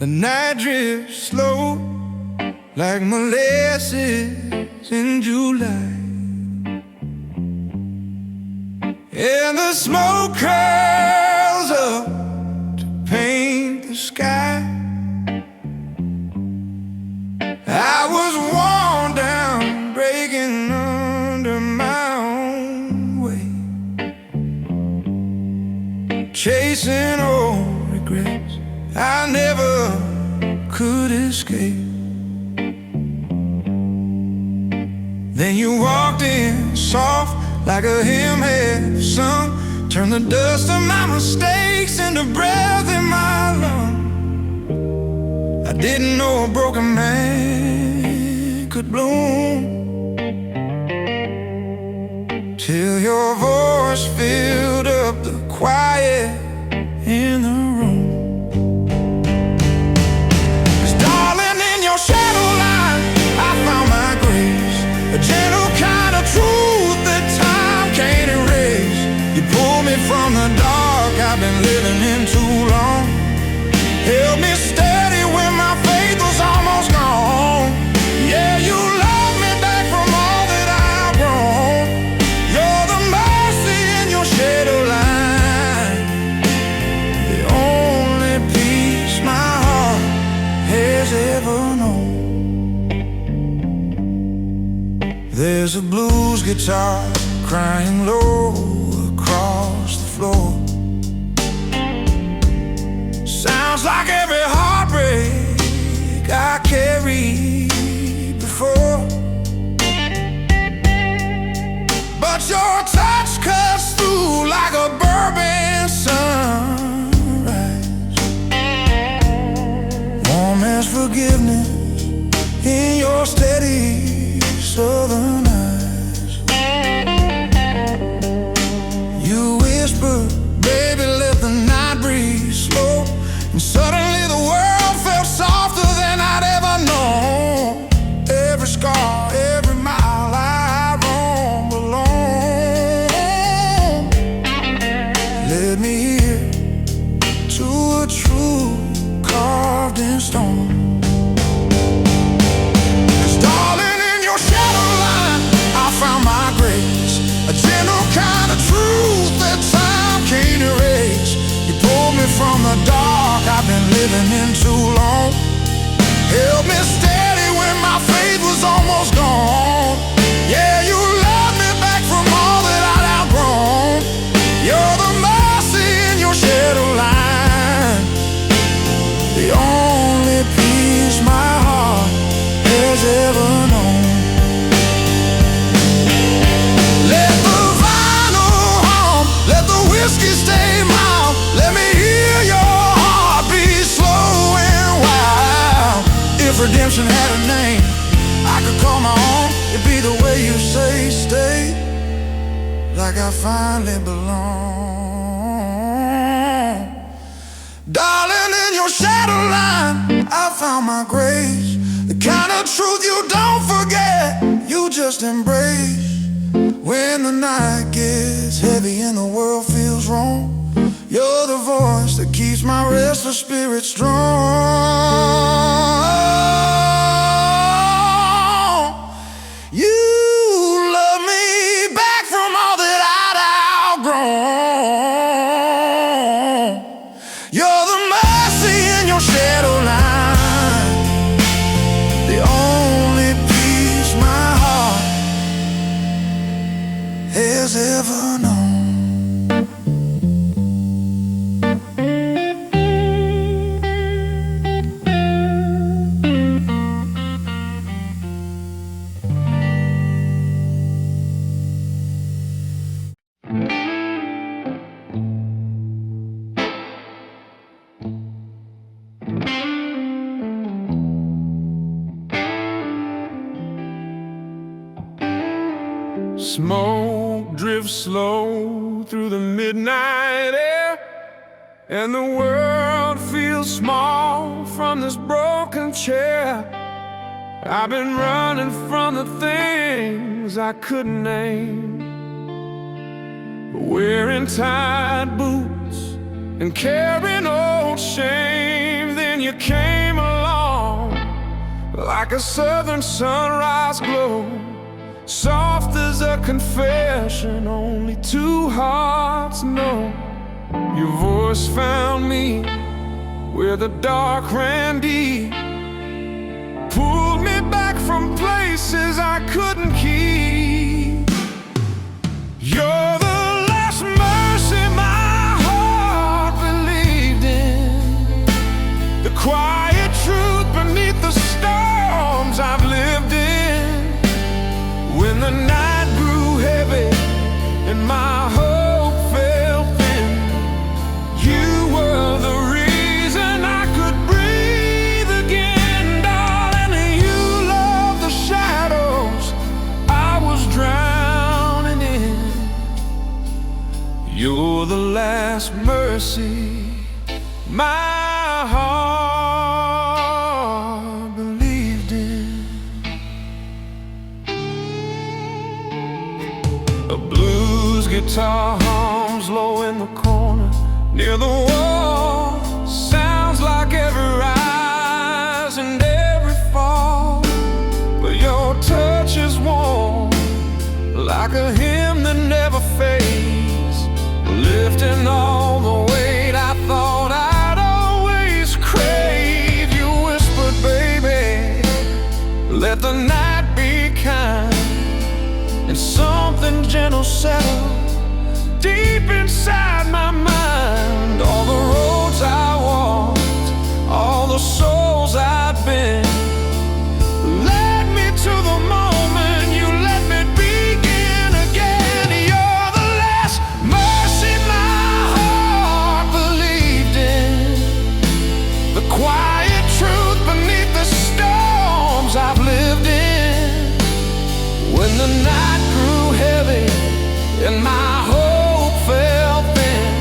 night drifts slow like molasses in July, and the smoke curls up to paint the sky. I was worn down, breaking under my own weight, chasing old regrets I never could escape. Then you walked in soft like a hymn had sung, turned the dust of my mistakes into breath in my lungs. I didn't know a broken man could bloom, till your voice filled up the quiet in the room. 'Cause darling, in your shadowline I found my grace, a gentle kind of truth that time can't erase. You pulled me from the dark I've been living in too long, held me steady when my faith was almost gone. Yeah, you loved me back from all that I've grown. You're the mercy in your shadowline, the only peace my heart has ever known. There's a blues guitar crying low across the floor. Sounds like every heartbreak I carried before, but your touch cuts through like a bourbon sunrise, warm as forgiveness in your steady southern eyes. You whisper, baby, let the night breeze slow, and suddenly the world felt softer than I'd ever known. Every scar, every mile I roam alone led me here to a truth carved in stone. Found my grace, a gentle kind of truth that time can't erase. You pulled me from the dark I've been living in too long, held me steady when my faith was almost gone. Yeah, you loved me back from all that I'd outgrown. You're the mercy in your shadowline, the only peace my heart has ever known. Whiskey stay mild, let me hear your heartbeat slow and wild. If redemption had a name I could call my own, it'd be the way you say stay, like I finally belong. Darling, in your shadowline I found my grace, the kind of truth you don't forget, you just embrace. When the night gets heavy and the world feels wrong, you're the voice that keeps my restless spirit strong. You love me back from all that I'd outgrown. You're the mercy in your shadowline, the only peace my heart has ever known. Smoke drifts slow through the midnight air, and the world feels small from this broken chair. I've been running from the things I couldn't name, wearing tight boots and carrying old shame. Then then you came along, like a southern sunrise glow, soft as a confession only two hearts know. Your voice found me where the dark ran deep, pulled me back from places I couldn't keep. You're the last mercy my heart believed in, the quiet truth beneath the storms I've lived in. When the night grew heavy and my hope fell thin, you were the reason I could breathe again, darling. You loved the shadows I was drowning in. You're the last mercy my heart believed in. A blues guitar hums low in the corner near the wall, sounds like every rise and every fall, but your touch is warm, like a hymn that never fades, lifting all the weight I thought I'd always crave. You whispered, baby, let the night be kind, and something gentle settled deep inside my mind. All the roads I walked, all the souls I'd been, led me to the moment you let me begin again. You're the last mercy my heart believed in, the quiet truth beneath the storms I've lived in. When the night grew heavy and my hope fell thin,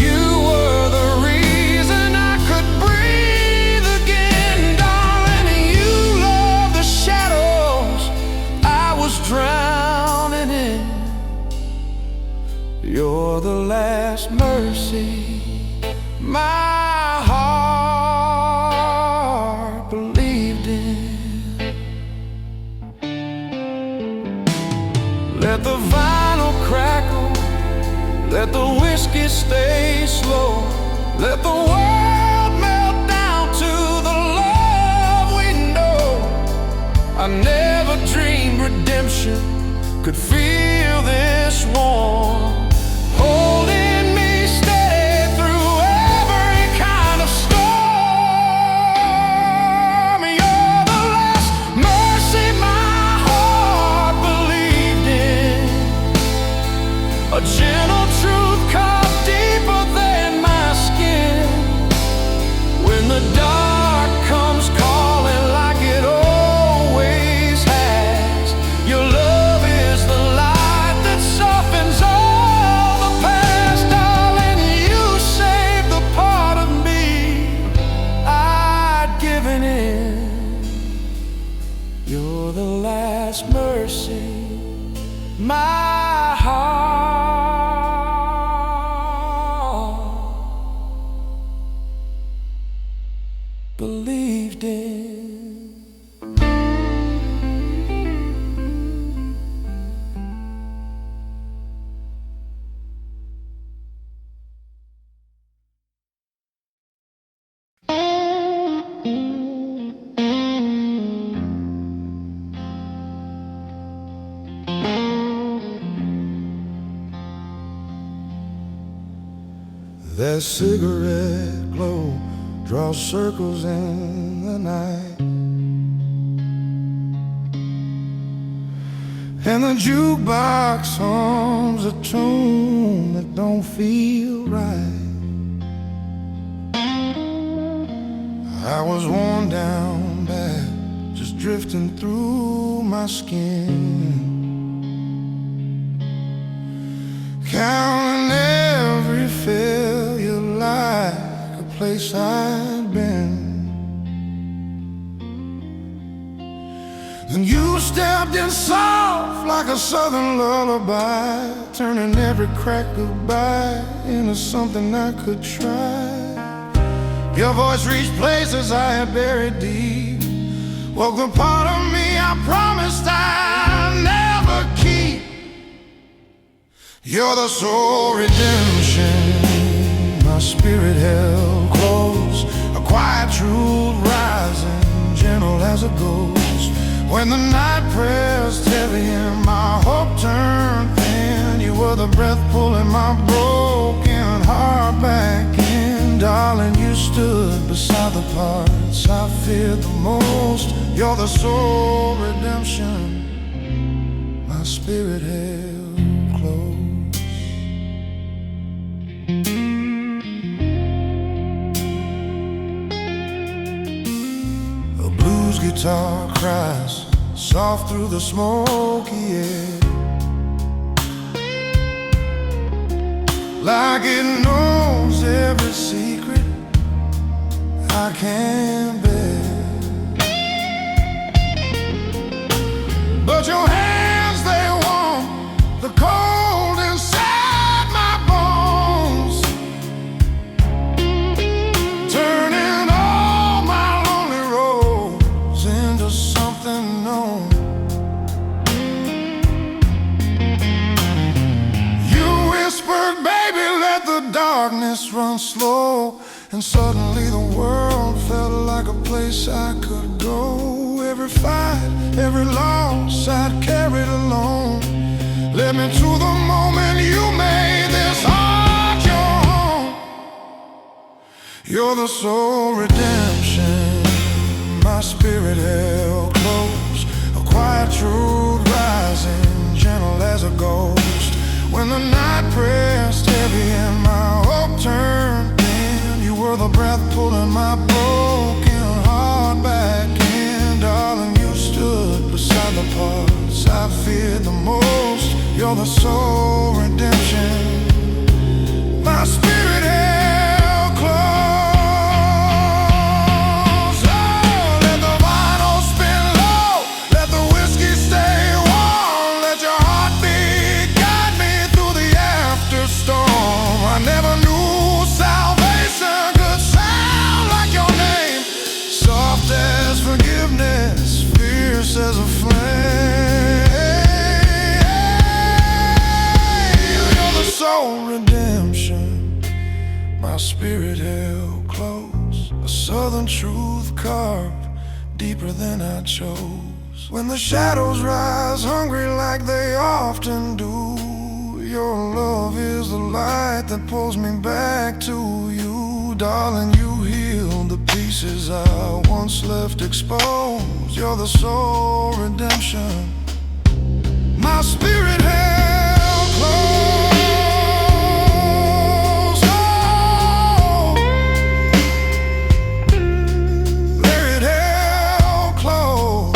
you were the reason I could breathe again, darling. You loved the shadows I was drowning in. You're the last mercy my heart believed in. Let the vinyl crackle, let the whiskey stay slow, let the world melt down to the love we know. I never dreamed redemption could feel this warm, holding me steady through every kind of storm. You're the last mercy my heart believed in, a gentle truth carved deeper than my skin. When the dark comes calling like it always has, your love is the light that softens all the past, darling. You saved the part of me I'd given in. You're the last mercy my heart believed in. That cigarette glow draws circles in the night, and the jukebox hums a tune that don't feel right. I was worn down bad, just drifting through my skin, counting every failure like a place I'd been. Then you stepped in soft like a southern lullaby, turning every crack goodbye into something I could try. Your voice reached places I had buried deep. Woke the part of me I promised I'd never keep. You're the soul redemption my spirit held close. A quiet truth rising, gentle as a ghost. When the night pressed heavy and my hope turned thin, you were the breath pulling my broken heart back in. Darling, you stood beside the parts I feared the most. You're the soul redemption my spirit held close. A blues guitar cries soft through the smoky air, like it knows every secret I can't bear. But your hands, they warm the cold inside my bones, turning all my lonely roads into something known. You whispered, baby, let the darkness run slow, and suddenly the world felt like a place I could go. Every fight, every loss I'd carried alone led me to the moment you made this heart your home. You're the soul redemption my spirit held close. A quiet truth rising, gentle as a ghost. When the night pressed heavy and my hope turned thin, you were the breath pulling my broken heart back in. Darling, you stood beside the parts I feared the most. You're the soul redemption my spirit held close. Oh, let the vinyl spin low, let the whiskey stay warm, let your heartbeat guide me through the afterstorm. I never knew salvation could sound like your name, soft as forgiveness, fierce as a flame. You're the soul redemption my spirit held close. A southern truth carved deeper than I chose. When the shadows rise hungry like they often do, your love is the light that pulls me back to you. Darling, you healed the pieces I once left exposed. You're the soul redemption my spirit held close. Oh, there it held close.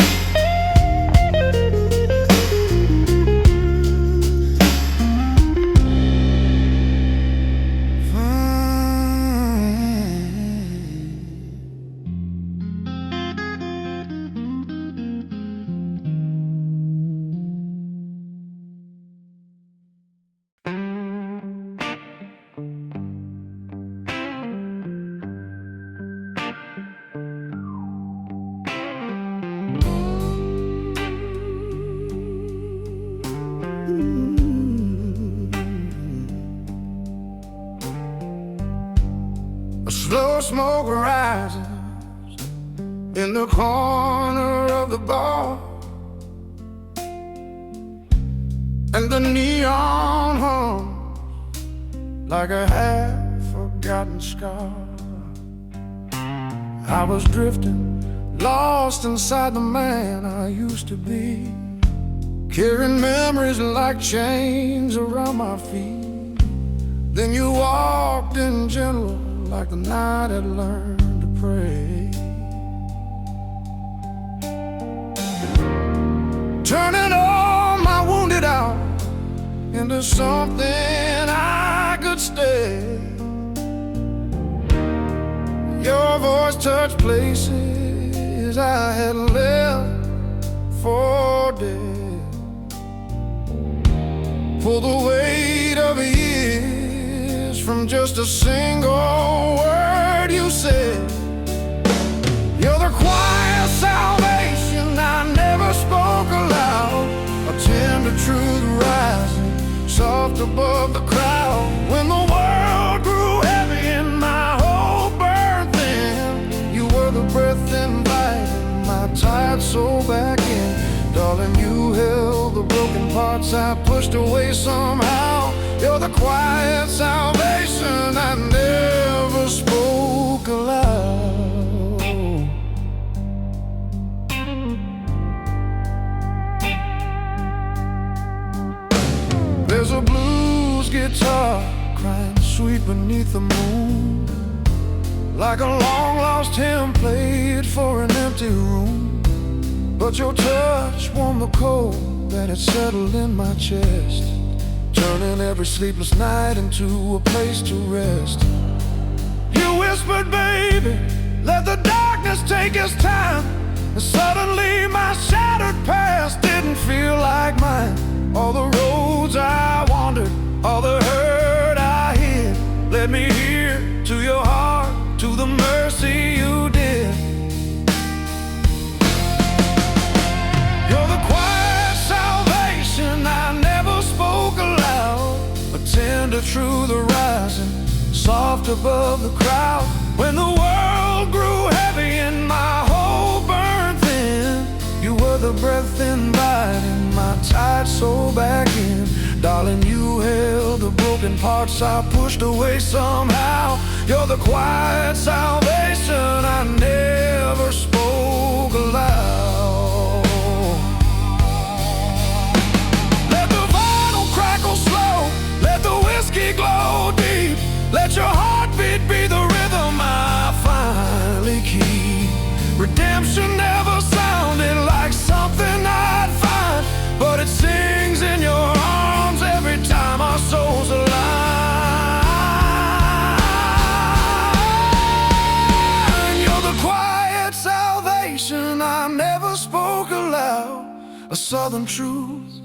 Slow smoke rises in the corner of the bar, and the neon hums like a half-forgotten scar. I was drifting, lost inside the man I used to be, carrying memories like chains around my feet. Then you walked in gentle like the night had learned to pray, turning all my wounded out into something I could stay. Your voice touched places I had left for dead, pulled the weight of years from just a single word you you said. You're the quiet salvation I never spoke aloud. A tender truth rising, soft above the crowd. When the world grew heavy and my hope burned thin, you were the breath inviting my tired soul back in. Darling, you held the broken parts I pushed away somehow. You're the quiet salvation I never spoke aloud. There's a blues guitar crying sweet beneath the moon, like a long-lost hymn played for an empty room. But your touch warmed the cold that had settled in my chest, turning every sleepless night into a place to rest. You whispered, baby, let the darkness take its time. And suddenly my shattered past didn't feel like mine. All the roads I wandered, all the hurt I hid, led me here to your heart, to the mercy you did. You're the quiet salvation I never spoke aloud. A tender truth arising, soft above the crowd. When the world grew heavy and my hope burned thin, you were the breath inviting my tired soul back in. Darling, you held the broken parts I pushed away somehow. You're the quiet salvation I never spoke aloud. Let the vinyl crackle slow, let the whiskey glow deep, let your heartbeat be the rhythm I finally keep. Redemption never sounded like something I'd find, but it sings in your arms every time our souls align. You're the quiet salvation I never spoke aloud. A southern truth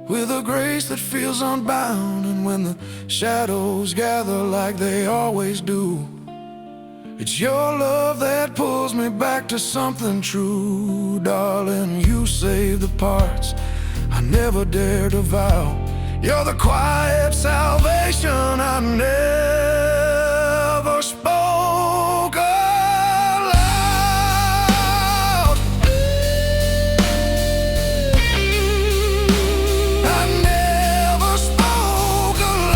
with a grace that feels unbound. And when the shadows gather like they always do, it's your love that pulls me back to something true. Darling, you save the parts I never dared to vow. You're the quiet salvation I never spoke aloud. I never spoke aloud.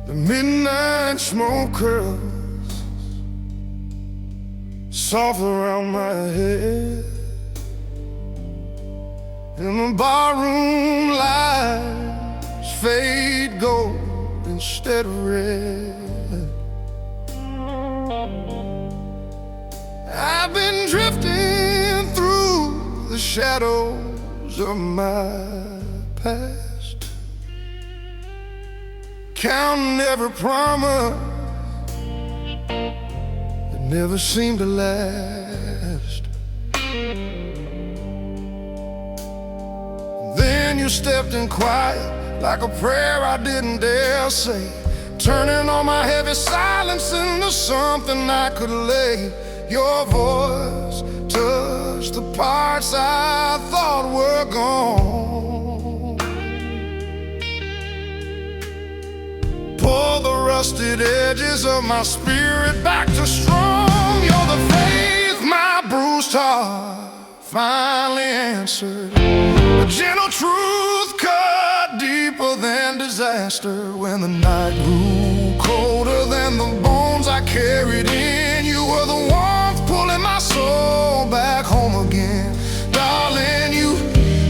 The midnight smoke curls soft around my head, and the barroom lights fade gold instead of red. I've been drifting through the shadows of my past, counting every promise that never seemed to last. then you stepped in quiet, like a prayer I didn't dare say, turning all my heavy silence into something I could lay. Your voice touched the parts I thought were gone. Pull the rusted edges of my spirit back to strong. You're the faith my bruised heart finally answered. A gentle truth cut deeper than disaster. When the night grew colder than the bones I carried in, you were the warmth pulling my soul back home again. Darling, you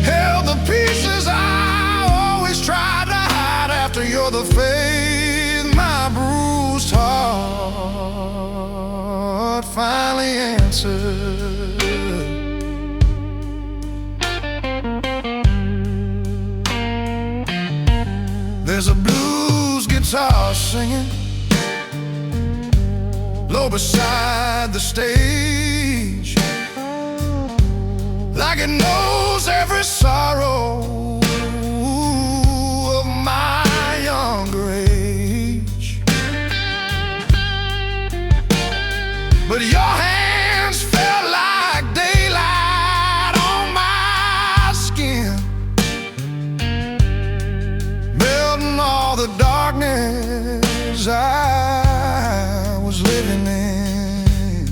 held the pieces I always tried to hide. After you're the faith my bruised heart finally answered. There's a blues guitar singing low beside the stage, like it knows every sorrow of my younger age. But your hands felt like daylight on my skin, melting all the darkness I was living in.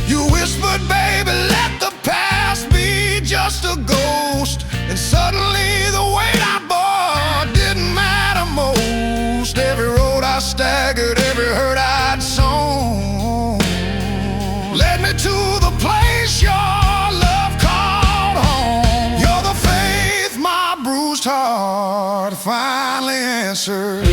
You whispered, baby, let the past be just a ghost. And suddenly the weight I bore didn't matter most. Every road I staggered, every hurt I'd sown, led me to the place your love called home. You're the faith my bruised heart finally answered.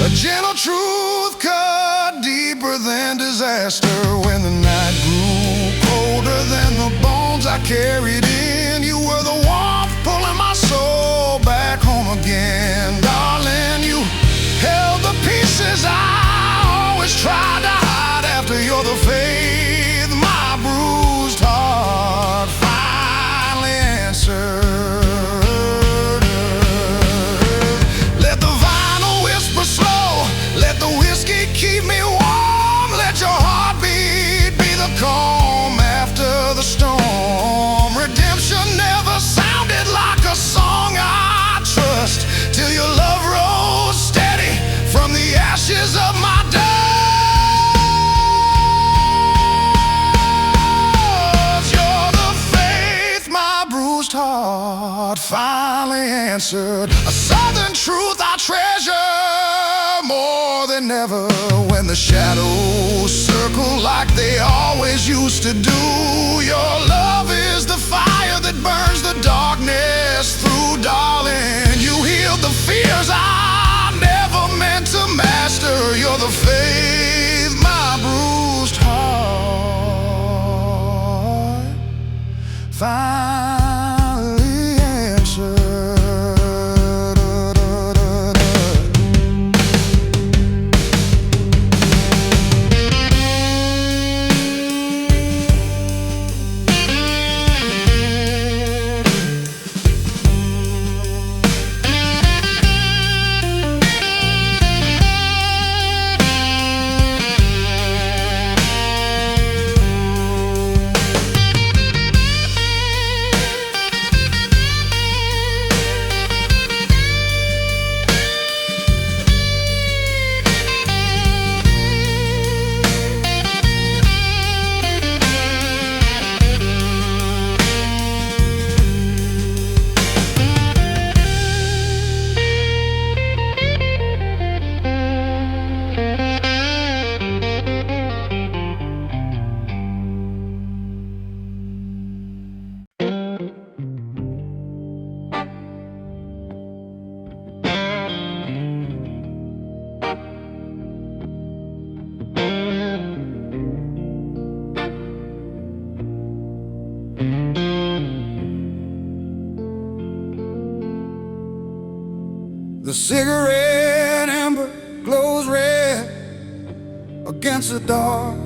A gentle truth cut deeper than disaster. When the night grew colder than the bones I carried in, you were the warmth pulling my soul back home again. Darling, you held the pieces I always tried to hide. After you're the faith my bruised heart finally answered. Let the vinyl whisper slow, let the whiskey keep me warm. Let your heartbeat be the calm after the storm. Redemption never sounded like a song I trust, till your love rose steady from the ashes of my dust. You're the faith my bruised heart finally answered. A southern truth I treasure more than ever. When the shadows circle like they always used to do, your love is the fire that burns the darkness through. Darling, you healed the fears I never meant to master. You're the faith my bruised heart finally answered. The cigarette ember glows red against the dark,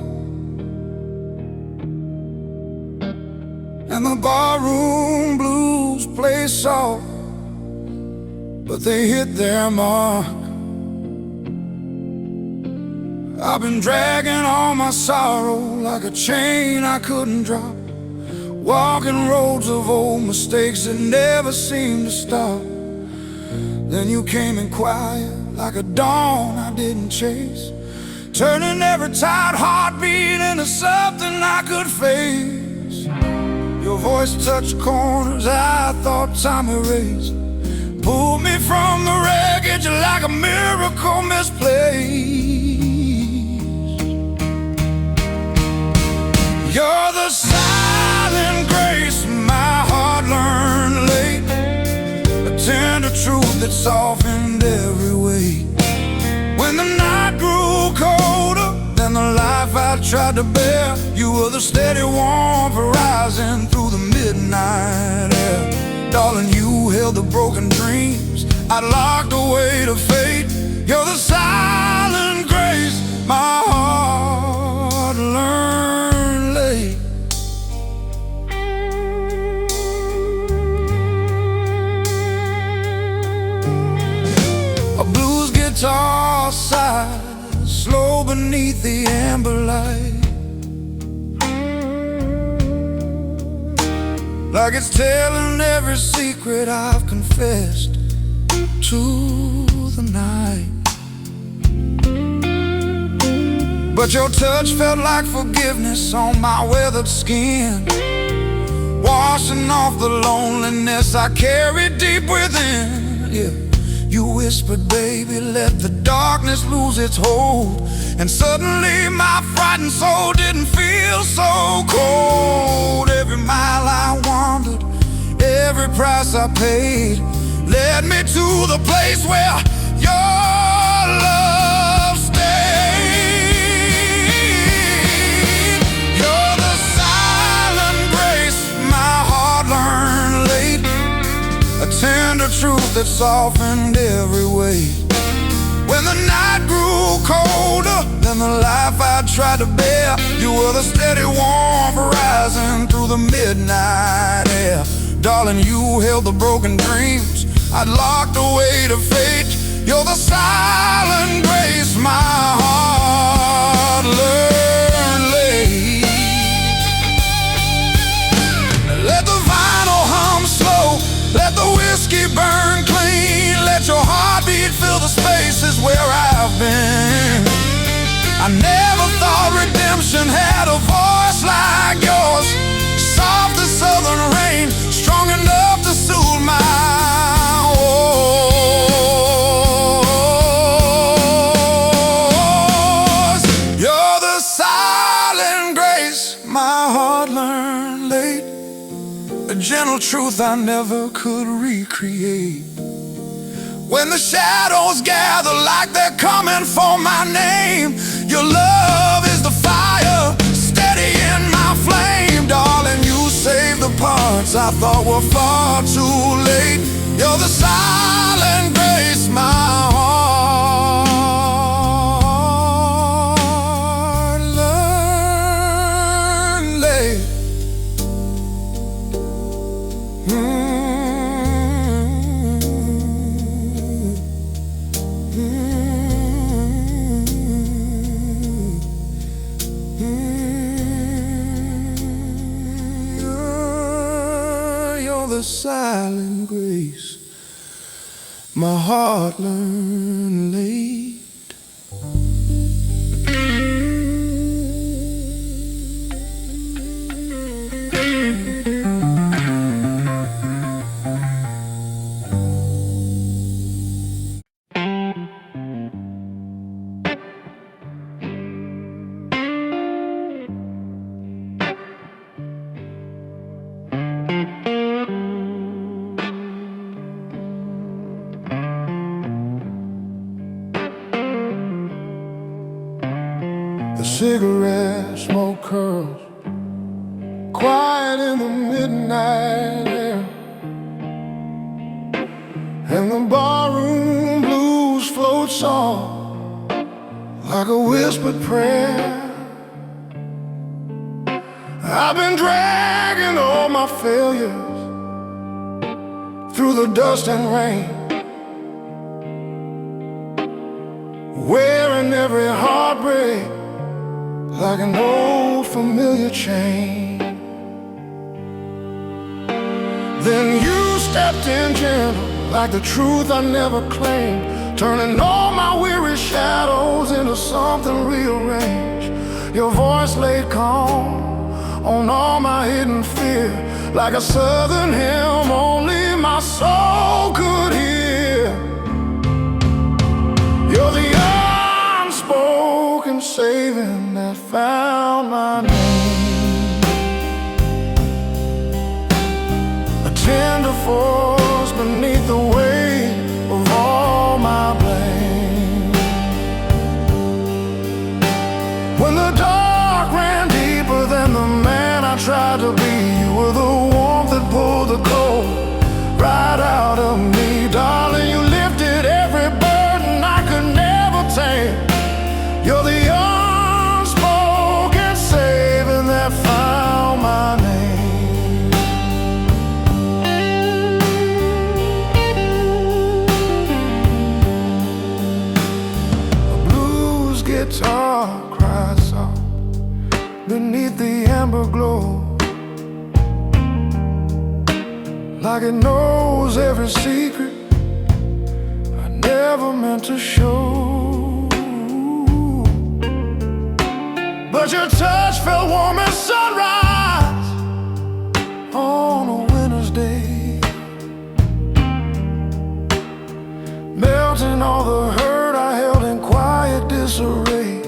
and the barroom blues play soft, but they hit their mark. I've been dragging all my sorrow like a chain I couldn't drop, walking roads of old mistakes that never seemed to stop. Then you came in quiet like a dawn I didn't chase, turning every tired heartbeat into something I could face. Your voice touched corners I thought time erased, pulled me from the wreckage like a miracle misplaced. You're the silent grace my heart learned late, a tender truth that softened every weight. When the night grew colder than the life I tried to bear, you were the steady warmth rising through the midnight air. Darling, you held the broken dreams I'd locked away to fate. You're the silent grace my heart learned late. A blues guitar sighs slow beneath the amber light, like it's telling every secret I've confessed to the night. But your touch felt like forgiveness on my weathered skin, washing off the loneliness I carried deep within. Yeah. You whispered, baby, let the darkness lose its hold, and suddenly my frightened soul didn't feel so cold. Every mile I wandered, every price I paid, led me to the place where your love stayed. You're the silent grace my heart learned late, a tender truth that softened every weight. When the night grew colder than the life I tried to bear, you were the steady warmth rising through the midnight air. Darling, you held the broken dreams I'd locked away to fate. You're the silent grace my heart learned late. Let the vinyl hum slow, let the whiskey burn clean, let your heartbeat fill the spaces where I've been. I never thought redemption had a voice like yours, soft as southern rain, strong enough to soothe my woes. You're the silent grace my heart learned late, a gentle truth I never could recreate. When the shadows gather like they're coming for my name, your love is the fire steady in my flame. Darling, you saved the parts I thought were far too late. You're the silent grace my heart learned late. You're the silent grace my heart learned late. Cigarette smoke curls, quiet in the midnight air, and the barroom blues float soft like a whispered prayer. I've been dragging all my failures through the dust and rain, wearing every heartbreak like an old familiar chain. Then you stepped in gentle, like the truth I never claimed, turning all my weary shadows into something rearranged. Your voice laid calm on all my hidden fear, like a southern hymn only my soul could hear. You're the unspoken saving that found my name, a tender force beneath the weight of all my blame. When the dark ran deeper than the man I tried to be, you were the warmth that pulled the cold right out of me. Darling, you lifted every burden I could never tame. You're the unspoken saving that found my name. A blues guitar cries soft beneath the amber glow, like it knows every secret I never meant to show. But your touch felt warm as sunrise on a winter's day, melting all the hurt I held in quiet disarray.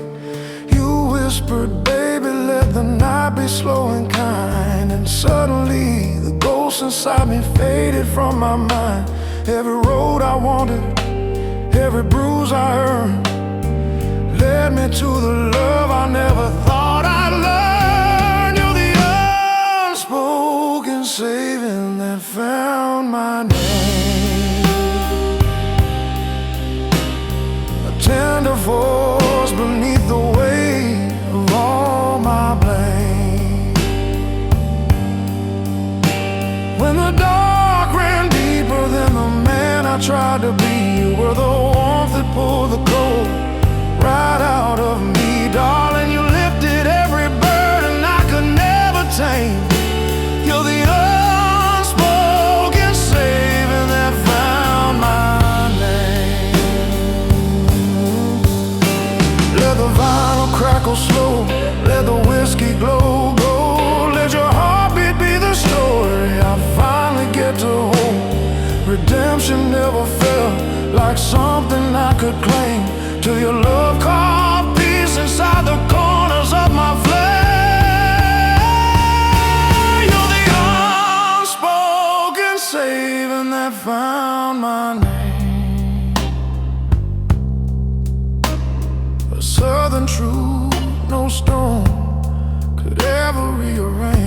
You whispered, baby, let the night be slow and kind. And suddenly the ghost inside me faded from my mind. Every road I wandered, every bruise I earned, led me to the love I never thought I'd learn. You're the unspoken saving that found my name, a tender force beneath the weight of all my blame. When the dark ran deeper than the man I tried to be, you were the warmth that pulled the cold right out of me. Darling, you lifted every burden I could never tame. You're the unspoken saving that found my name. Let the vinyl crackle slow, let the whiskey glow, go. Let your heartbeat be the story I finally get to hold. Redemption never felt like something I could claim, till your love carved peace inside the corners of my flame. You're the unspoken saving that found my name, a southern truth no stone could ever rearrange.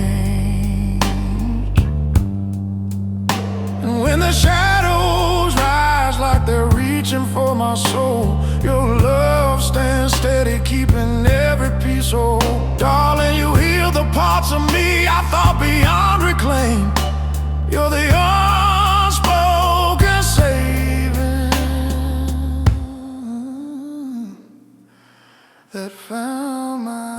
And when the shadows rise like they're reaching for my soul, your love stands steady, keeping every piece whole. Darling, you heal the parts of me I thought beyond reclaim. You're the unspoken saving that found my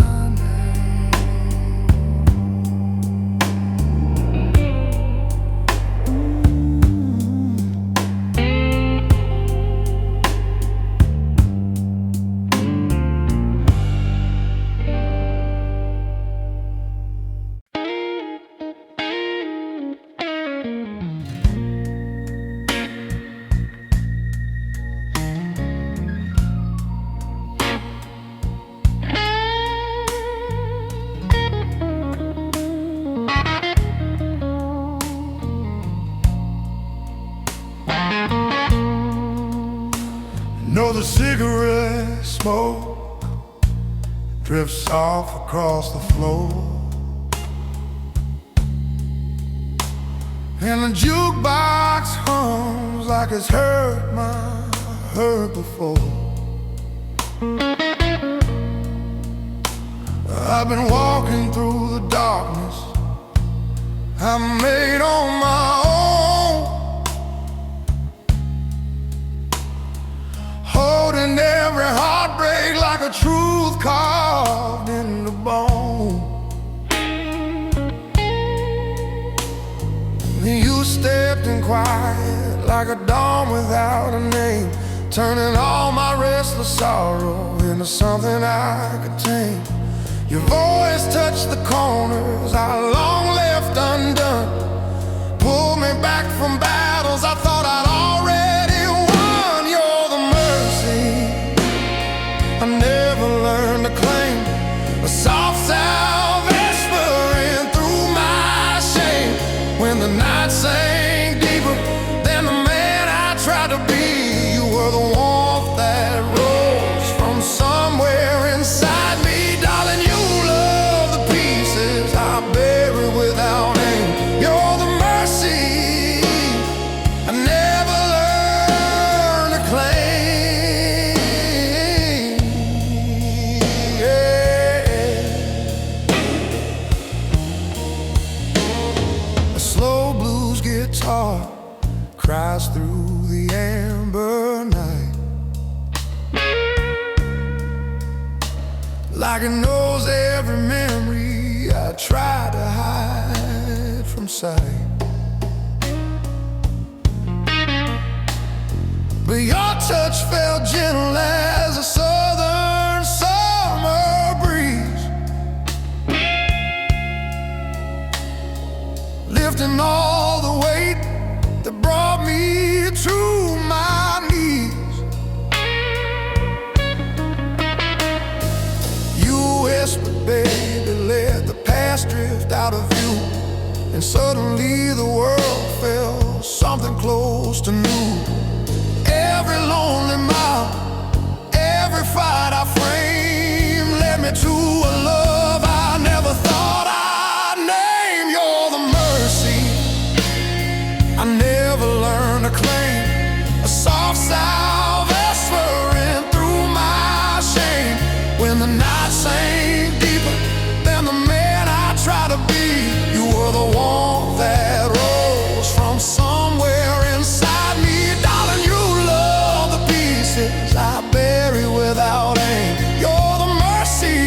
the cigarette smoke drifts off across the floor, and the jukebox hums like it's heard before. I've been walking through the darkness I made on my own, holding every heartbreak like a truth carved in the bone. You stepped in quiet like a dawn without a name, turning all my restless sorrow into something I could tame. Your voice touched the corners I long left undone, pulled me back from battles I thought I'd already won. You're the mercy I never learned to claim, a soft salve whispering through my shame. When the night sank deeper than the man I tried to be, you were the warmth that rose from somewhere inside me. Darling, you love the pieces I bury without aim. You're the mercy I never learned to claim. Yeah. A slow blues guitar cries through the amber night, like it knows every memory I try to hide from sight. But your touch felt gentle as a southern summer breeze, lifting all the weight that brought me to my knees. You whispered, baby, let the past drift out of view, and suddenly the world felt something close to new. Every lonely mile, every fight I framed led me to a love I never thought I'd name. You're the mercy I never learned to claim, a soft salve whispering through my shame. When the night sank deeper than the man I tried to be, you were the warmth that rose from somewhere inside me. Darling, you love the pieces I bury without aim. You're the mercy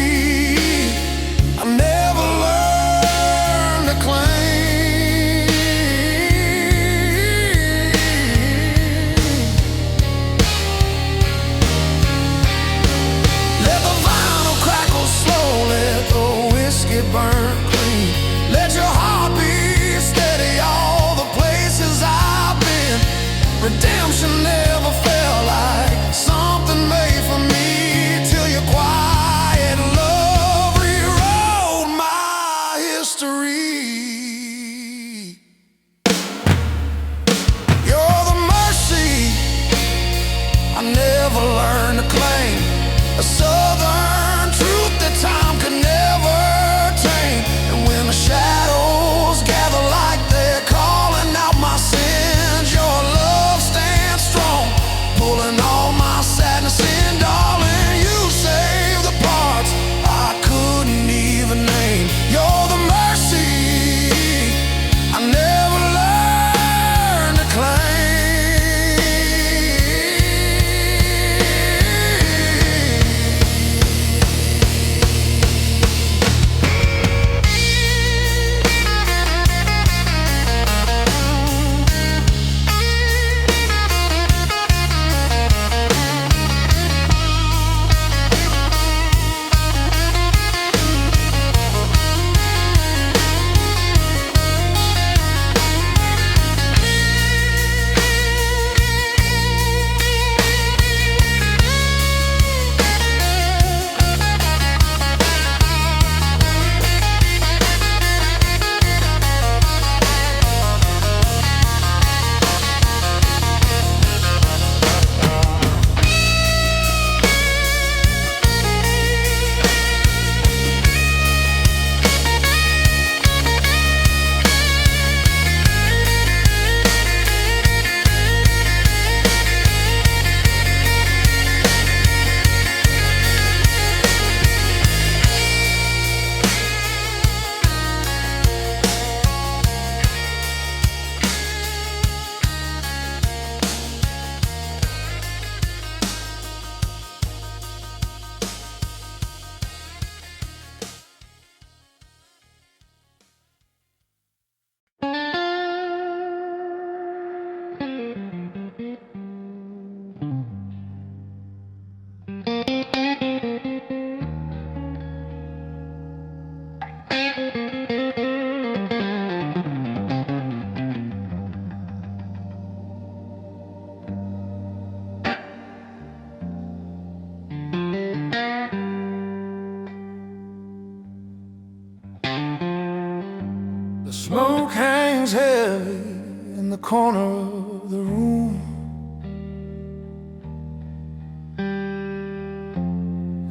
I never learned to claim. corner of the room.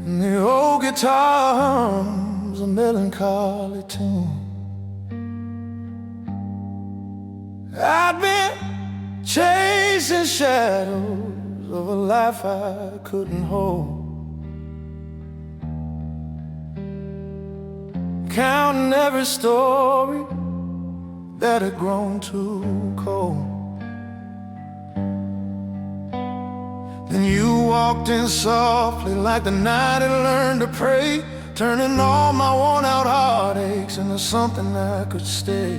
And the old guitar hums a melancholy tune. I'd been chasing shadows of a life I couldn't hold, counting every story that had grown too cold. Then you walked in softly like the night had learned to pray, turning all my worn-out heartaches into something that could stay.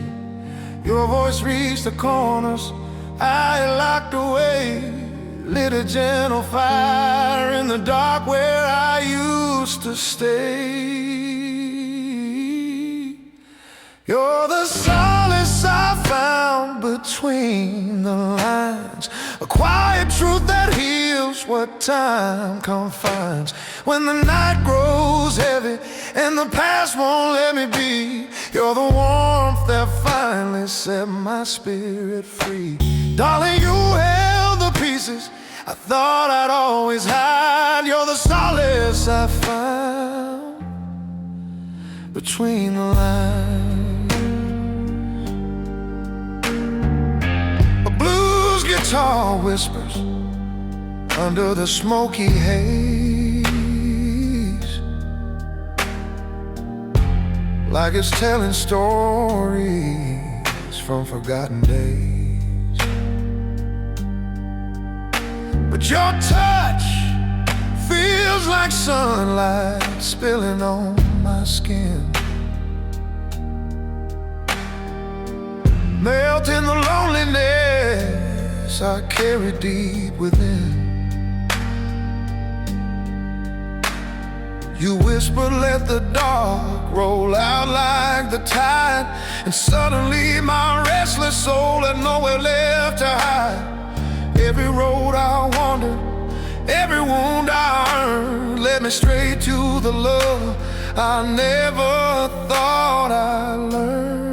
Your voice reached the corners I had locked away, lit a gentle fire in the dark where I used to stay. You're the solace I found between the lines, a quiet truth that heals what time confines. When the night grows heavy and the past won't let me be, you're the warmth that finally set my spirit free. Darling, you held the pieces I thought I'd always hide. You're the solace I found between the lines. A blues guitar whispers under the smoky haze, like it's telling stories from forgotten days. But your touch feels like sunlight spilling on my skin, melting the loneliness I carry deep within. You whispered, let the dark roll out like the tide, and suddenly my restless soul had nowhere left to hide. Every road I wandered, every wound I earned, led me straight to the love I never thought I'd learn.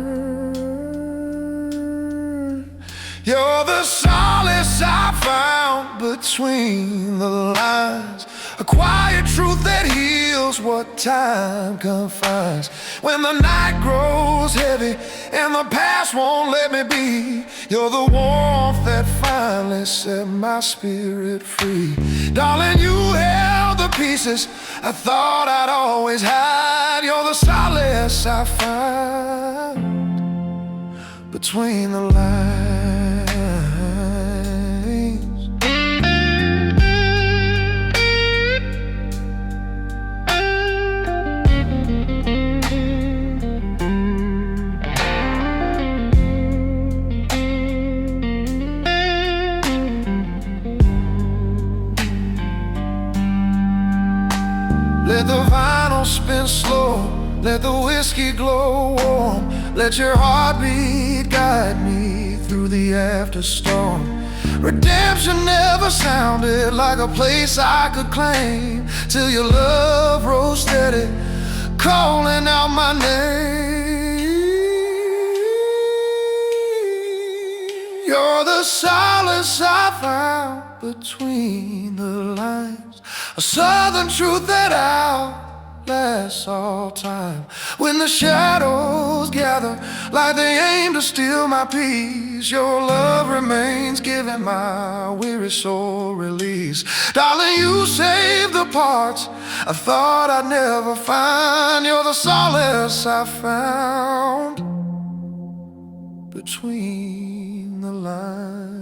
You're the solace I found between the lines, a quiet truth that heals what time confines. When the night grows heavy and the past won't let me be, you're the warmth that finally set my spirit free. Darling, you held the pieces I thought I'd always hide. You're the solace I found between the lines. Let the vinyl spin slow, let the whiskey glow warm, let your heartbeat guide me through the afterstorm. Redemption never sounded like a place I could claim, till your love rose steady, calling out my name. You're the solace I found between the lines, a southern truth that outlasts all time. When the shadows gather like they aim to steal my peace, your love remains, giving my weary soul release. Darling, you save the parts I thought I'd never find. You're the solace I found between the lines.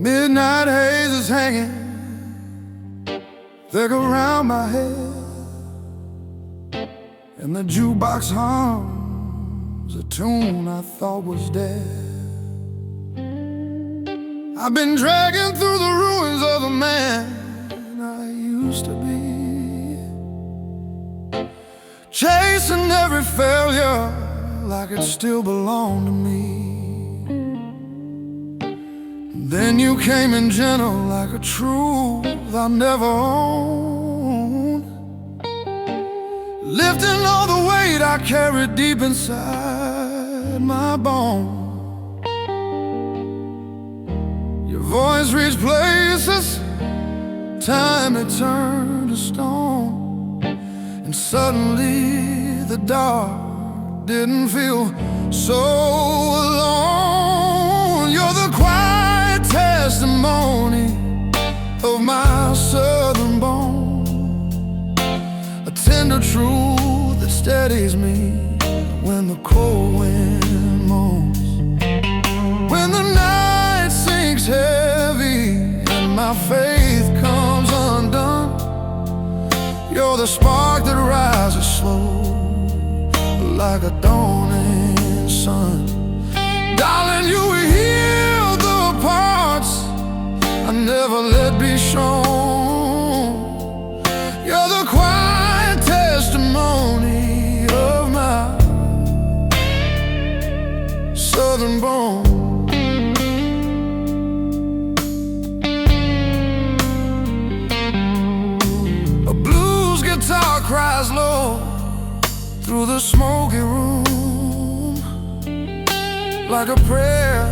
Midnight haze is hanging thick around my head. and the jukebox hums a tune I thought was dead. I've been dragging through the ruins of the man I used to be, chasing every failure like it still belonged to me. Then you came in gentle like a truth I never owned, lifting all the weight I carried deep inside my bones. Your voice reached places time had turned to stone, and suddenly the dark didn't feel so alone. You're the quiet testimony of my southern bone, a tender truth that steadies me when the cold wind moans, when the night sinks heavy and my faith comes undone. You're the spark that rises slow like a dawning sun. Darling, you heal the parts I never let be shown. You're the quiet testimony of my southern bone. A blues guitar cries low through the smoky room, like a prayer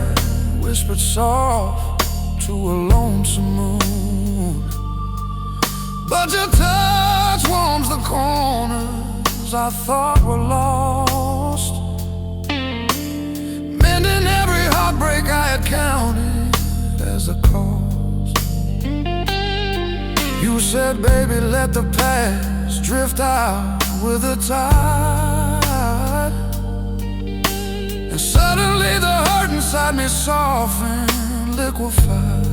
whispered soft to a lonesome moon. But your touch warms the corners I thought were lost, mending every heartbreak I had counted as a cost. You said, baby, let the past drift out with the tide, and suddenly the hurt inside me softened, liquefied.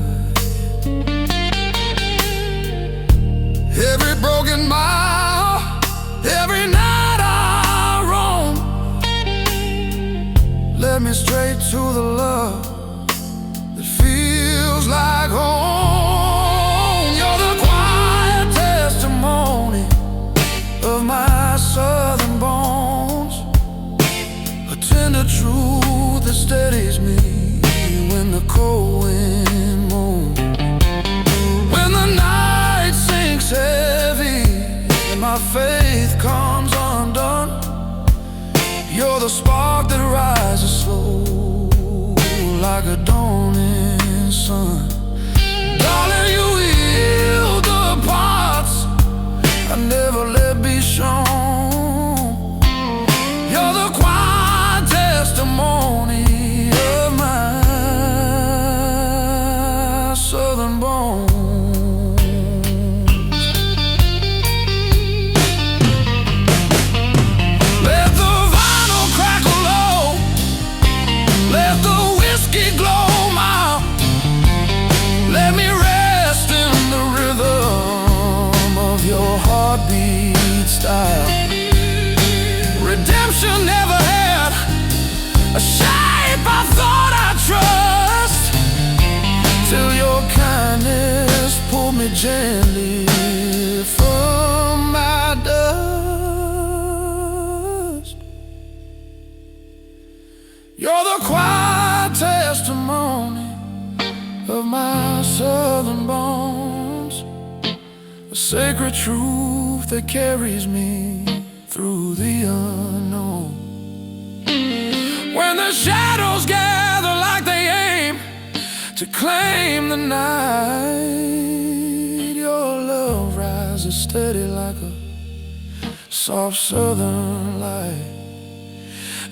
Every broken mile, every night I roam, led me straight to the love that feels like home. You're the quiet testimony of my southern bones, a tender truth that steadies me when the cold wind moans, when the night sinks heavy and my faith comes undone. You're the spark that rises slow like a dawning sun. Darling, you heal the parts I never let be shown. You're the quiet testimony of my southern bones. Let the vinyl crackle low, let the whiskey glow mild, let me rest in the rhythm of your heartbeat style. Redemption never had a shape I thought I'd trust, till your kindness pulled me gently from my dust. You're the quiet testimony of my southern bones, a sacred truth that carries me through the unknown. When the shadows gather like they aim to claim the night, your love rises steady like a soft southern light.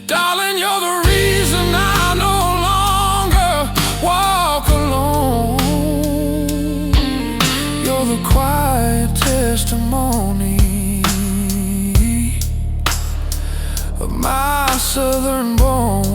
Darling, you're the reason I no longer walk alone. You're the quiet testimony of my southern bone.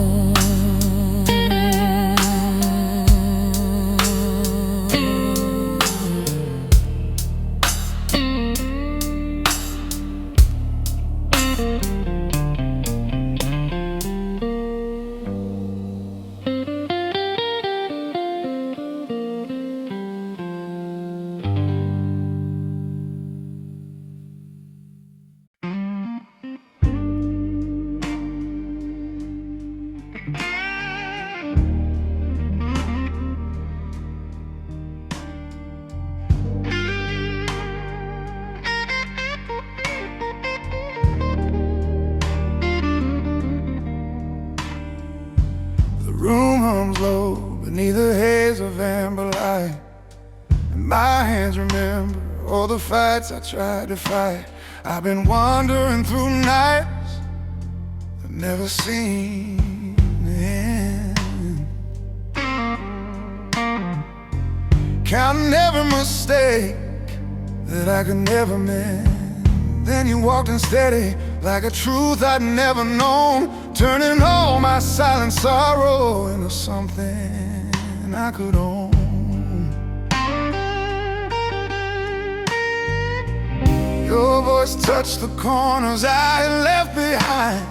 comes low beneath the haze of amber light, and my hands remember all the fights I tried to fight. I've been wandering through nights I've never seen the end. Counting every mistake that I could never mend. Then you walked in steady like a truth I'd never known, turning all my silent sorrow into something I could own. Your voice touched the corners I had left behind,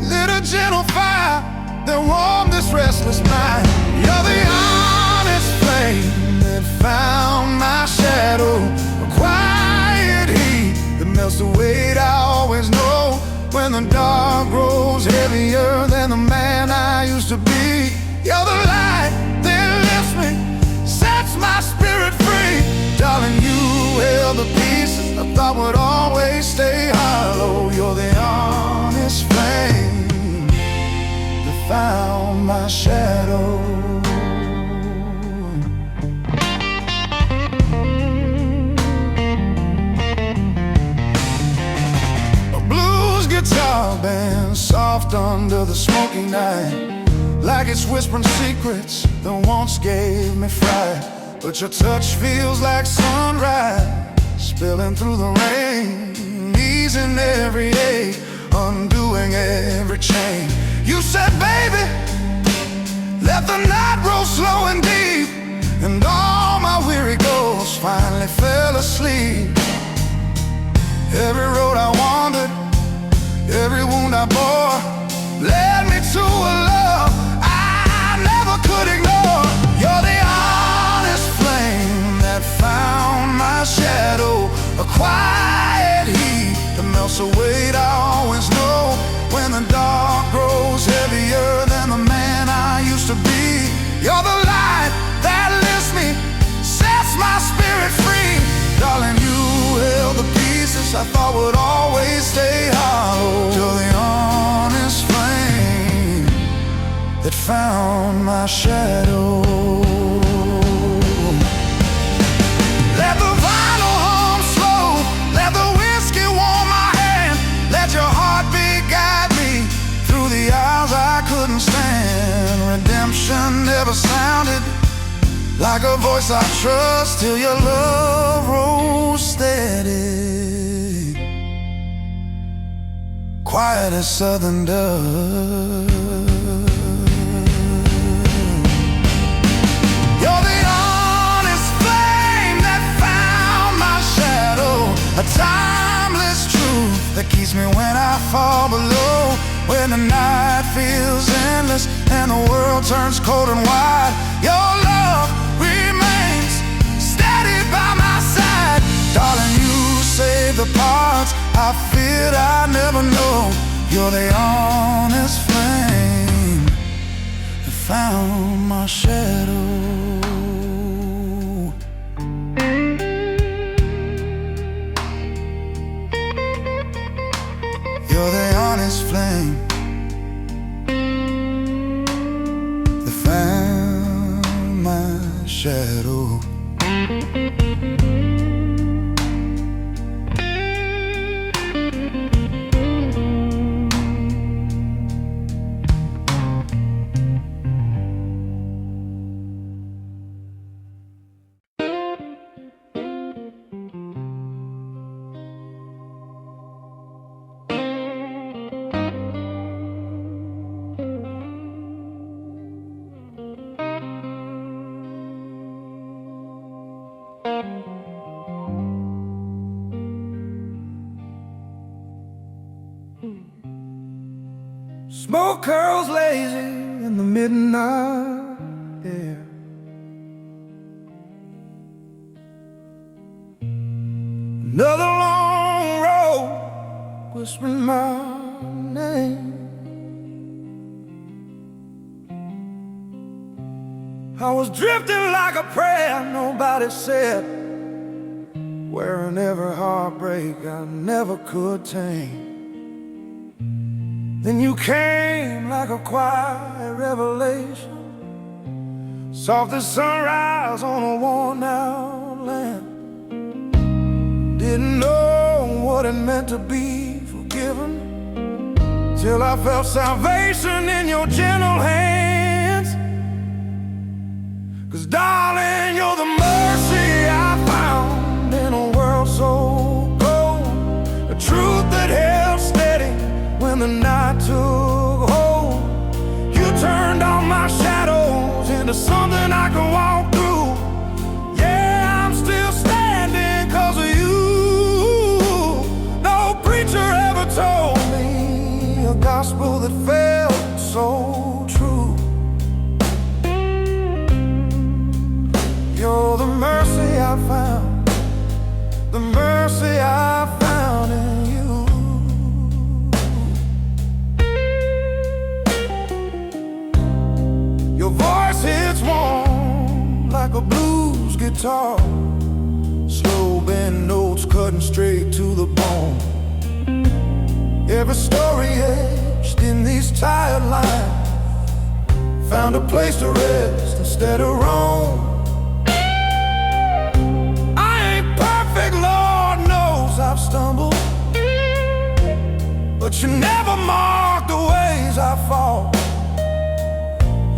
lit a gentle fire that warmed this restless mind. You're the honest flame that found my shadow, a quiet heat that melts the weight I always know when the dark grows heavier than the man I used to be. You're the light that lifts me, sets my spirit free. Darling, you held the pieces I thought would always stay hollow. You're the honest flame that found my shadow. A blues guitar band soft under the smoky night, like it's whispering secrets that once gave me fright. But your touch feels like sunrise spilling through the rain, easing every ache, undoing every chain. You said, baby, let the night roll slow and deep, and all my weary ghosts finally fell asleep. Every road I wandered, every wound I bore, led me to a love I never could ignore. You're the honest flame that found my shadow, a quiet heat that melts the weight I always know when the dark grows heavier than the man I used to be. You're the light that lifts me, sets my spirit free. Darling, you held the pieces I thought would always stay hollow. You're the honest flame that found my shadow. Let the vinyl hum slow, let the whiskey warm my hand, let your heartbeat guide me through the hours I couldn't stand. Redemption never sounded like a voice I trust till your love rose steady, quiet as southern dove. You're the honest flame that found my shadow, a timeless truth that keeps me when I fall below. When the night feels endless and the world turns cold and wide, your love remains steady by my side. Darling, you save the parts I feared I'd never know. You're the honest flame that found my shadow. You're the honest flame that found my shadow. Smoke curls lazy in the midnight air. Another long road whispering my name. I was drifting like a prayer nobody said, wearing every heartbreak I never could tame. Then you came like a quiet revelation, soft as sunrise on a worn-out land. Didn't know what it meant to be forgiven till I felt salvation in your gentle hands. 'Cause darling, you're the mercy I found in a world so cold, a truth that held steady when the night took hold. You turned all my shadows into something I could walk through. Yeah, I'm still standing 'cause of you. No preacher ever told me a gospel that felt so true. You're the mercy I found, the mercy I found in you. Your voice hits warm like a blues guitar, slow bend notes cutting straight to the bone. Every story etched in these tired lines found a place to rest instead of roam. I ain't perfect, Lord knows I've stumbled, but you never mark the ways I fall.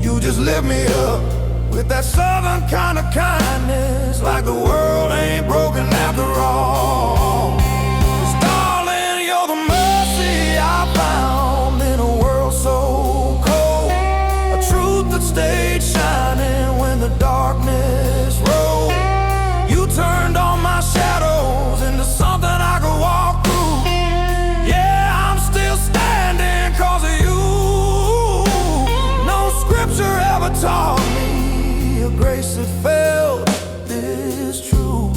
You just lift me up with that southern kind of kindness, like the world ain't broken after all. 'Cause darling, you're the mercy I found in a world so cold, a truth that stayed shining when the darkness rolled. You turned all my shadows into something I could walk through. Yeah, I'm still standing 'cause of you. No scripture ever taught me a grace that felt this true.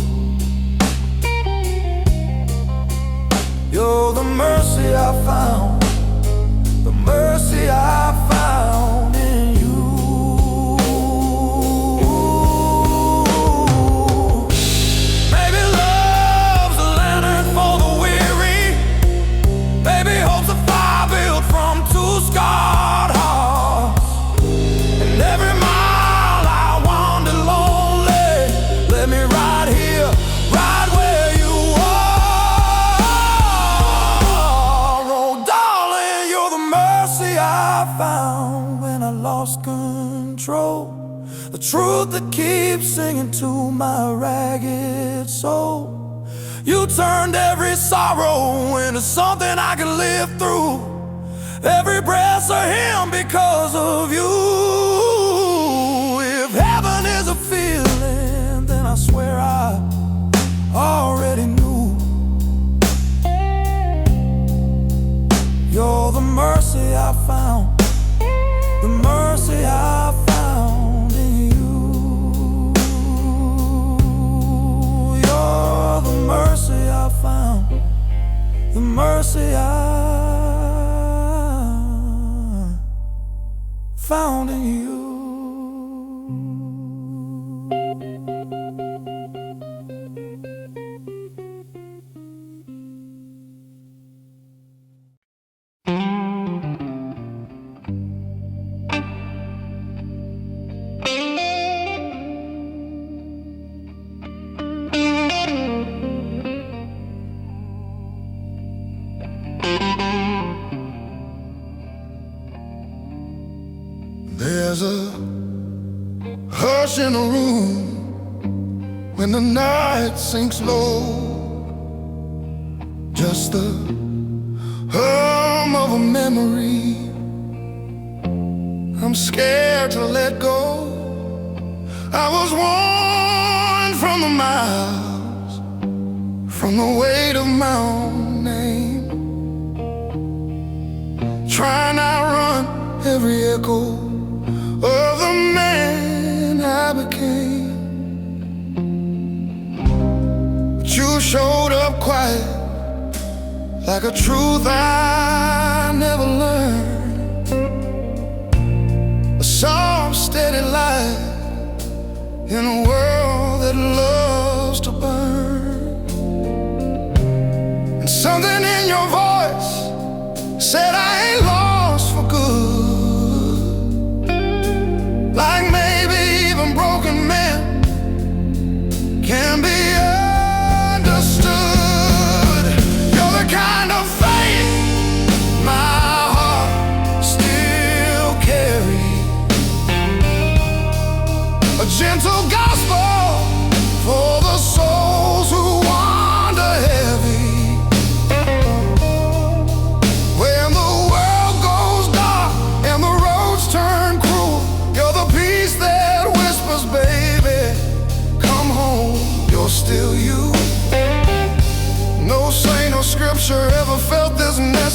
You're the mercy I found, the mercy I found in you. Maybe love's a lantern for the weary, maybe hope's a fire built from two scarred hearts. And every mile I wander lonely, let me ride here, right where you are. Oh darling, you're the mercy I found when I lost control, the truth that keeps singing to my ragged soul. You turned every sorrow into something I can live through. Every breath's a hymn because of you. If heaven is a feeling, then I swear I already knew. You're the mercy I found, the mercy I found in you. You're the mercy I found, the mercy I found in you. There's a hush in the room when the night sinks low, just the hum of a memory I'm scared to let go. I was worn from the miles, from the weight of my own name, trying to outrun every echo of the man I became. But you showed up quiet, like a truth I never learned, a soft steady light in a world that loves to burn. And something in your voice said I ain't lost for good.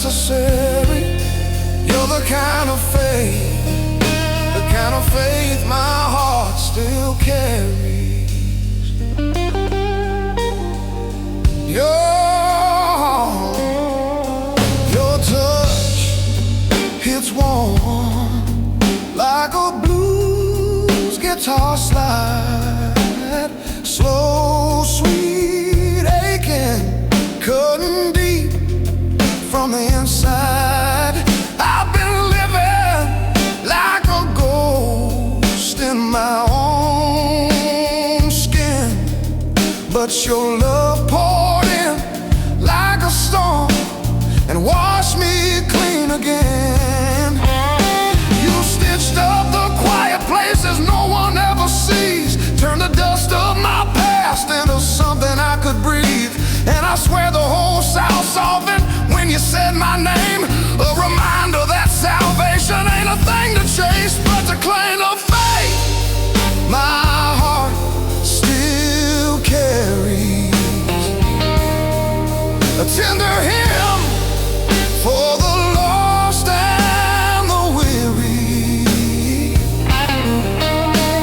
necessary. You're the kind of faith my heart still carries. Your touch hits warm like a blues guitar slide. Slow, sweet, aching, cutting deep from the inside. I've been living like a ghost in my own skin, but your love poured in like a storm and washed me clean again. You stitched up the quiet places no one ever sees, turned the dust of my past into something I could breathe. And I swear the whole South softened when you said my name, a reminder that salvation ain't a thing to chase, but to claim the faith my heart still carries. A tender hymn for the lost and the weary.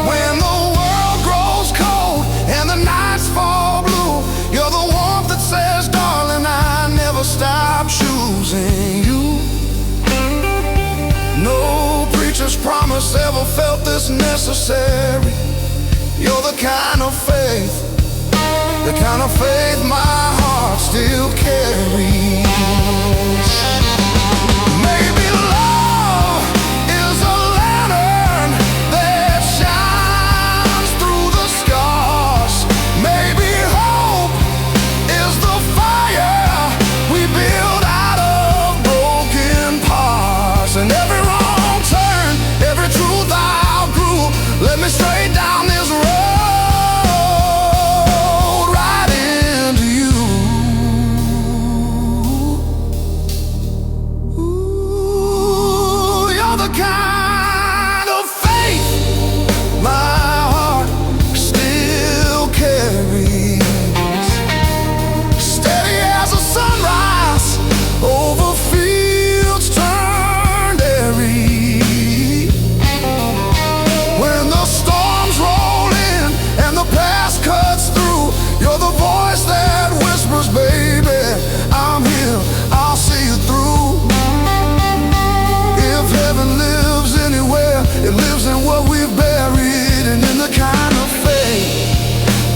When the world grows cold and the nights fall blue, you're the warmth that says, darling, I never stop choosing you. No preacher's promise ever felt this necessary. You're the kind of faith my heart still carries. Maybe love is a lantern that shines through the scars. Maybe hope is the fire we build out of broken parts. And every wrong turn, every truth I outgrew, led me straight down this road right into you. Ooh, you're the kind of faith my heart still carries. Steady as a sunrise over fields turned airy. When the storms roll in and the past cuts through, you're the voice that whispers, baby, I'm here, I'll see you through. If heaven lives anywhere, it lives in what we've buried, and in the kind of faith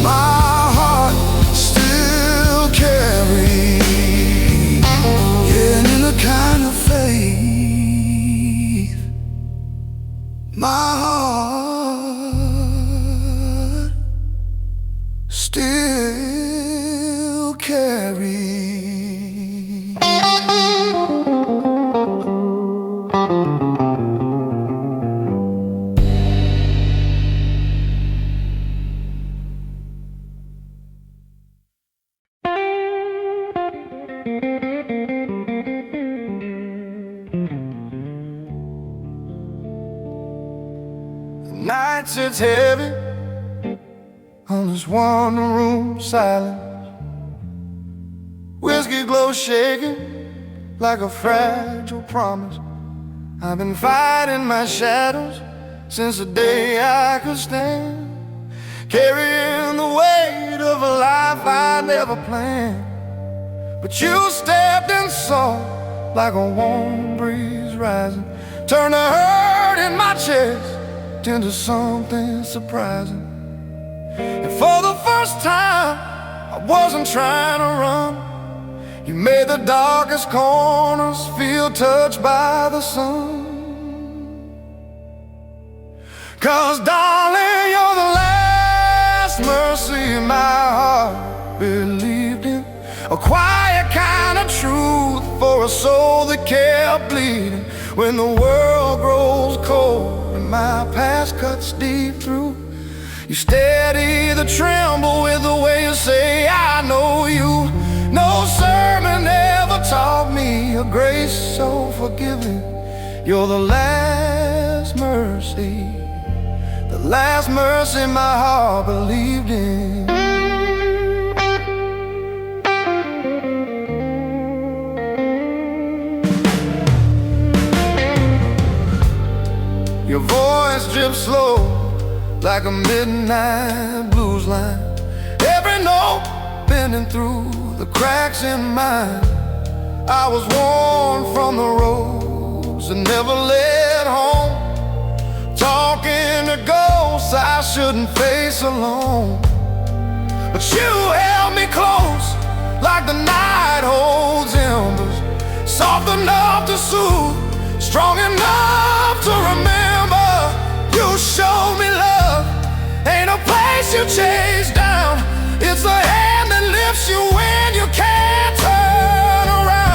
my heart still carries. Yeah, and in the kind of faith my heart still carries. Night sits heavy on this one room silence. Whiskey glow shaking like a fragile promise. I've been fighting my shadows since the day I could stand, carrying the weight of a life I never planned. But you stepped in soft like a warm breeze rising, turned the hurt in my chest into something surprising. And for the first time, I wasn't trying to run. You made the darkest corners feel touched by the sun. 'Cause darling, you're the last mercy my heart believed in, a quiet kind of truth for a soul that kept bleeding. When the world grows cold and my past cuts deep through, you steady the tremble with the way you say, I know you. No sermon ever taught me a grace so forgiving. You're the last mercy my heart believed in. Your voice drips slow like a midnight blues line. Every note bending through the cracks in mine. I was worn from the roads and never led home, talking to ghosts I shouldn't face alone. But you held me close like the night holds embers, soft enough to soothe, strong enough to remember. You showed me love ain't a place you chase down. It's the hand that lifts you when you can't turn around.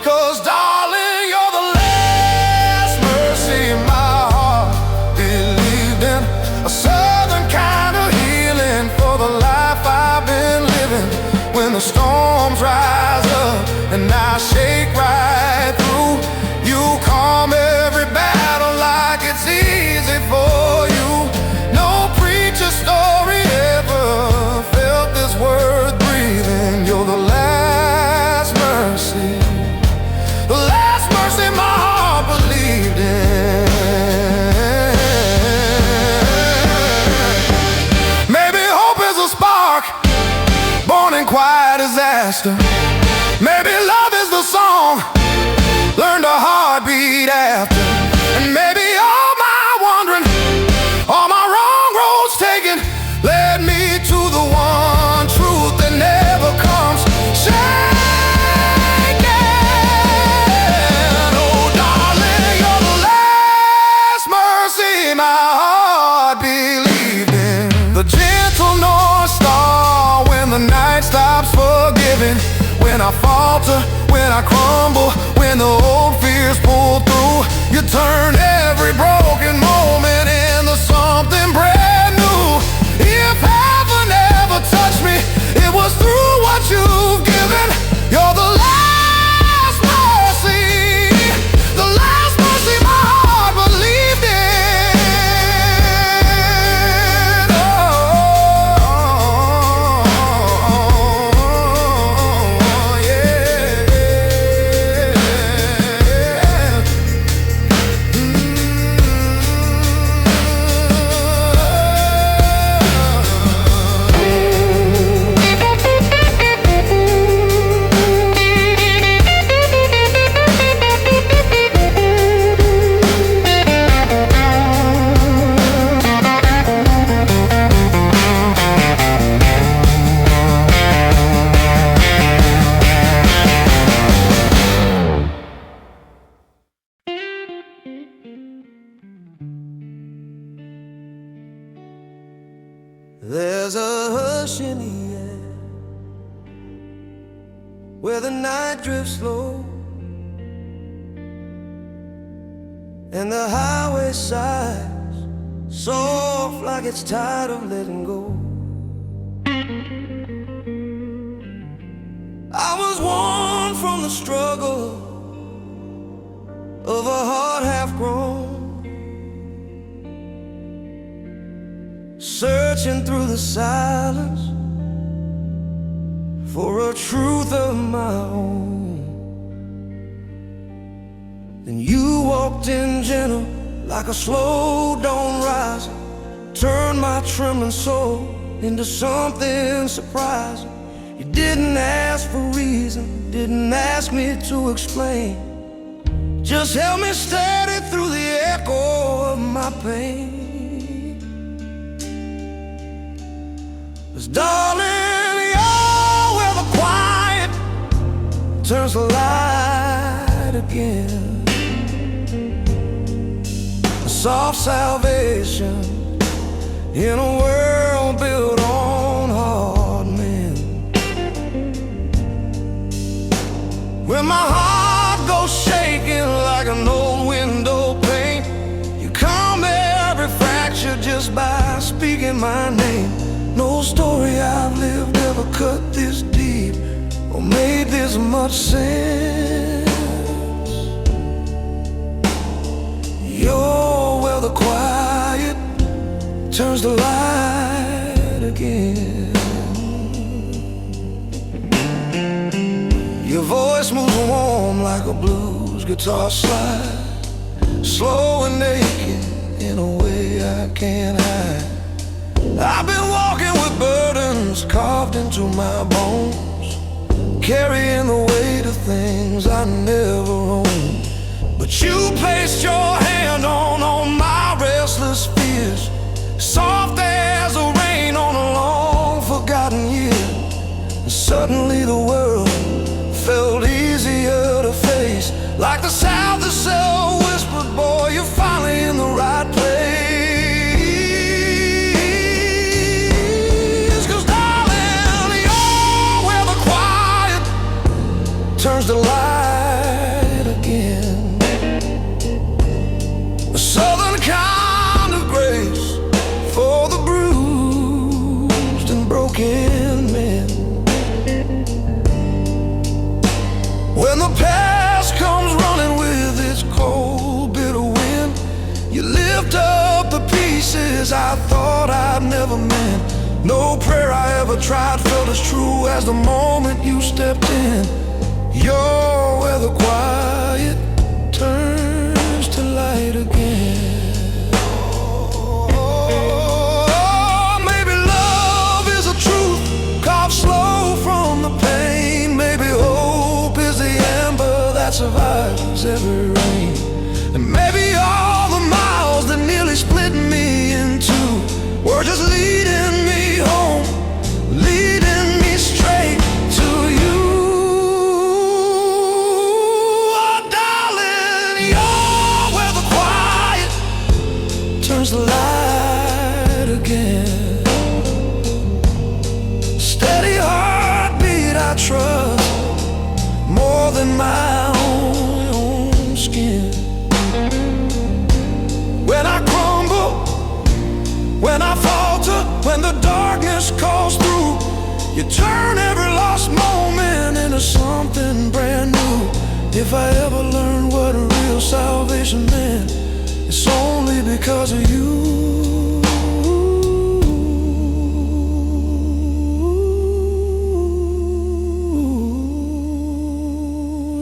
'Cause darling, you're the last mercy my heart believed in. A southern kind of healing for the life I've been living. When the storms rise up and I shake right through, you calm every battle like it's easy for you. No preacher story ever felt this worth breathing. You're the last mercy, the last mercy my heart believed in. Maybe hope is a spark born in quiet disaster. Maybe love is the song learned a heartbeat after. And maybe all my wandering, all my wrong roads taken, led me to the one truth that never comes shaken. Oh darling, you're the last mercy my heart believed in. The gentle North Star when the night stops forgiving. When I falter, when I crumble, when the old fears pull through, you turn every broken moment into something brand new. If heaven ever touched me, it was through what you've given. You're the last mercy, the last mercy my heart believed in. There's a hush in the air where the night drifts slow and the highway sighs soft like it's tired of letting go. I was worn from the struggle of a heart half grown, searching through the silence for a truth of my own. Then you walked in gentle like a slow dawn rising, turned my trembling soul into something surprising. You didn't ask for reason, didn't ask me to explain, just held me steady through the echo of my pain. 'Cause darling, you're where the quiet turns the light again. A soft salvation in a world built on hard men. When my heart goes shaking like an old window pane, you calm every fracture just by speaking my name. No story I've lived ever cut this deep or made this much sense. You're where the quiet turns the light again. Your voice moves warm like a blues guitar slide, slow and naked in a way I can't hide. I've been walking with burdens carved into my bones, carrying the weight of things I never owned. But you placed your hand on all my restless fears, soft as the rain on a long forgotten year. And suddenly the world felt easier to face, like the South itself whispered, boy, you're finally in the right place. 'Cause darling, you're where the quiet turns to light again. A southern kind of grace for the bruised and broken men. When the past comes running with its cold, bitter wind, you lift up the pieces I thought I'd never meant. No prayer I ever tried felt as true as the moment you stepped in. You're where the quiet turns to light again. Oh, maybe love is a truth carved slow from the pain. Maybe hope is the ember that survives every rain. And maybe all the miles that nearly split me in two were just leading me home, leading me straight to you. Oh, darling, you're where the quiet turns to light again. Steady heartbeat I trust more than my own skin. When I crumble, when I falter, when the darkness calls through, you turn every lost moment into something brand new. If I ever learn what real salvation meant, it's only because of you.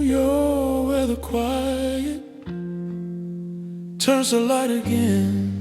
You're where the quiet turns to light again.